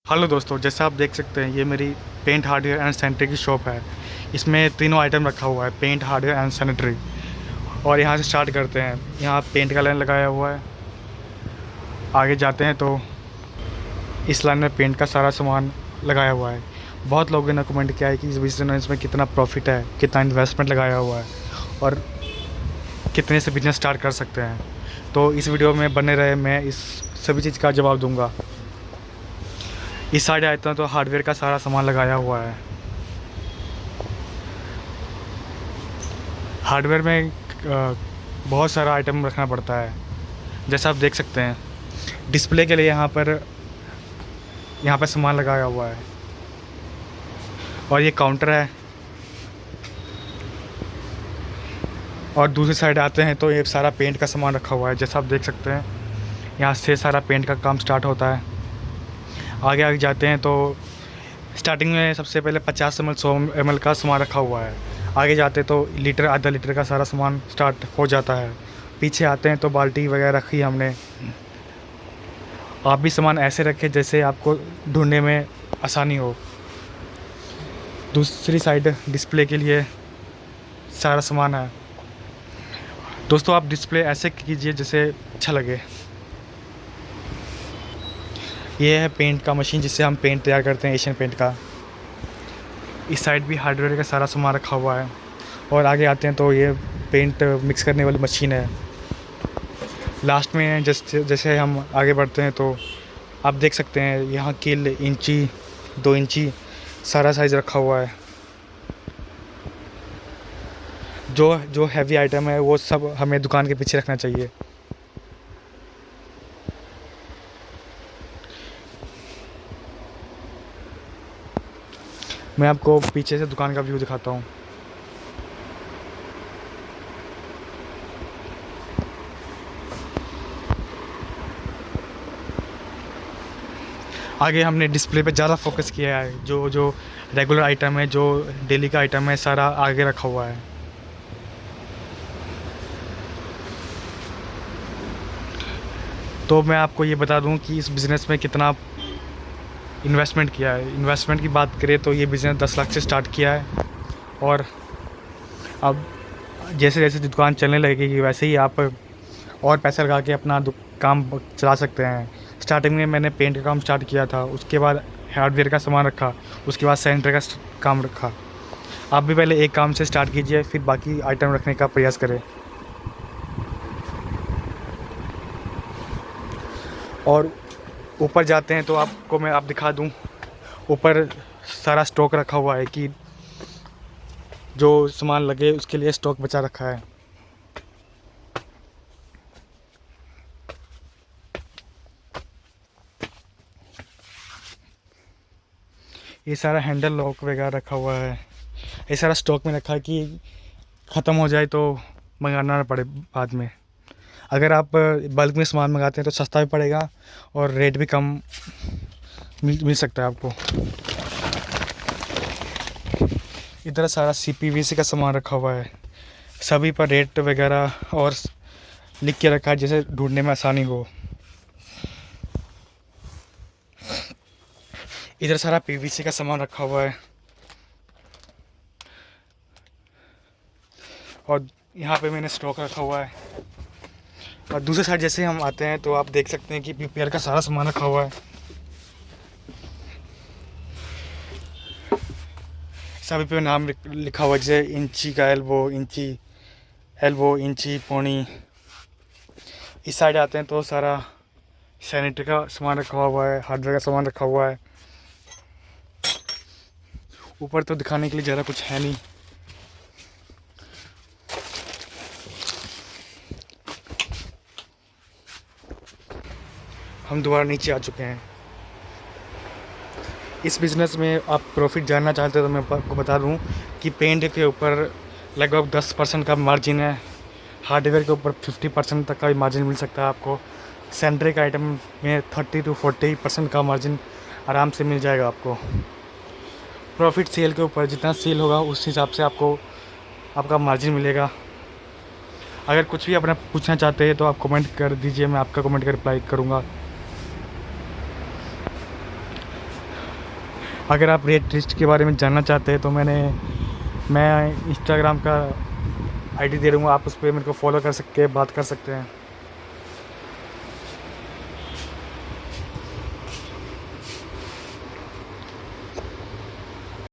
Hello दोस्तों, जैसा आप देख सकते हैं ये मेरी पेंट हार्डवेयर एंड सैनिटरी की शॉप है। इसमें तीनों आइटम रखा हुआ है, पेंट, हार्डवेयर एंड सैनिटरी। और यहाँ से स्टार्ट करते हैं। यहाँ पेंट का लाइन लगाया हुआ है। आगे जाते हैं तो इस लाइन में पेंट का सारा सामान लगाया हुआ है। बहुत लोगों ने कमेंट किया है कि इस बिज़नेस में कितना प्रॉफिट है, कितना इन्वेस्टमेंट लगाया हुआ है और कितने से बिजनेस स्टार्ट कर सकते हैं। तो इस वीडियो में बने रहे, मैं इस सभी चीज़ का जवाब दूँगा। इस साइड आते हैं तो हार्डवेयर का सारा सामान लगाया हुआ है। हार्डवेयर में बहुत सारा आइटम रखना पड़ता है। जैसा आप देख सकते हैं डिस्प्ले के लिए यहाँ पर सामान लगाया हुआ है। और ये काउंटर है। और दूसरी साइड आते हैं तो ये सारा पेंट का सामान रखा हुआ है। जैसा आप देख सकते हैं यहाँ से सारा पेंट का काम स्टार्ट होता है। आगे आगे जाते हैं तो स्टार्टिंग में सबसे पहले 50 ml 100 ml का सामान रखा हुआ है। आगे जाते तो लीटर आधा लीटर का सारा सामान स्टार्ट हो जाता है। पीछे आते हैं तो बाल्टी वगैरह रखी हमने। आप भी सामान ऐसे रखें जैसे आपको ढूंढने में आसानी हो। दूसरी साइड डिस्प्ले के लिए सारा सामान है। दोस्तों आप डिस्प्ले ऐसे कीजिए जैसे अच्छा लगे। ये है पेंट का मशीन जिससे हम पेंट तैयार करते हैं, एशियन पेंट का। इस साइड भी हार्डवेयर का सारा सामान रखा हुआ है। और आगे आते हैं तो ये पेंट मिक्स करने वाली मशीन है। लास्ट में जैसे हम आगे बढ़ते हैं तो आप देख सकते हैं यहाँ किल, इंची, 2 इंची सारा साइज़ रखा हुआ है। जो हैवी आइटम है वो सब हमें दुकान के पीछे रखना चाहिए। मैं आपको पीछे से दुकान का व्यू दिखाता हूँ। आगे हमने डिस्प्ले पे ज़्यादा फोकस किया है। जो जो रेगुलर आइटम है, जो डेली का आइटम है, सारा आगे रखा हुआ है। तो मैं आपको ये बता दूं कि इस बिज़नेस में कितना इन्वेस्टमेंट किया है। इन्वेस्टमेंट की बात करें तो ये बिज़नेस 10 लाख से स्टार्ट किया है। और अब जैसे जैसे दुकान चलने लगेगी वैसे ही आप और पैसा लगा के अपना काम चला सकते हैं। स्टार्टिंग में मैंने पेंट का काम स्टार्ट किया था, उसके बाद हार्डवेयर का सामान रखा, उसके बाद सैनिटरी का काम रखा। आप भी पहले एक काम से स्टार्ट कीजिए, फिर बाकी आइटम रखने का प्रयास करें। और ऊपर जाते हैं तो आपको मैं दिखा दूं। ऊपर सारा स्टॉक रखा हुआ है कि जो सामान लगे उसके लिए स्टॉक बचा रखा है। ये सारा हैंडल लॉक वगैरह रखा हुआ है। ये सारा स्टॉक में रखा है कि ख़त्म हो जाए तो मंगाना ना पड़े बाद में। अगर आप बल्क में सामान मंगाते हैं तो सस्ता भी पड़ेगा और रेट भी कम मिल सकता है आपको। इधर सारा CPVC का सामान रखा हुआ है। सभी पर रेट वगैरह और लिख के रखा है जैसे ढूंढने में आसानी हो। इधर सारा PVC का सामान रखा हुआ है। और यहाँ पे मैंने स्टॉक रखा हुआ है। और दूसरे साइड जैसे हम आते हैं तो आप देख सकते हैं कि PPR का सारा सामान रखा हुआ है। सभी पे नाम लिखा हुआ है जैसे इंची का एल्बो, इंची, पौनी। इस साइड आते हैं तो सारा सैनिटरी का सामान रखा हुआ है, हार्डवेयर का सामान रखा हुआ है। ऊपर तो दिखाने के लिए ज़्यादा कुछ है नहीं। हम दोबारा नीचे आ चुके हैं। इस बिज़नेस में आप प्रॉफिट जानना चाहते हैं तो मैं आपको बता दूं कि पेंट के ऊपर लगभग 10% का मार्जिन है। हार्डवेयर के ऊपर 50% तक का मार्जिन मिल सकता है आपको। सैनिटरी का आइटम में 30 to 40% का मार्जिन आराम से मिल जाएगा आपको। प्रॉफिट सेल के ऊपर जितना सेल होगा उस हिसाब से आपको आपका मार्जिन मिलेगा। अगर कुछ भी अपना पूछना चाहते हैं तो आप कमेंट कर दीजिए, मैं आपका कमेंट का रिप्लाई करूँगा। अगर आप रेट लिस्ट के बारे में जानना चाहते हैं तो मैं इंस्टाग्राम का आईडी दे दूँगा, आप उस पे मेरे को फॉलो कर सकते हैं, बात कर सकते हैं।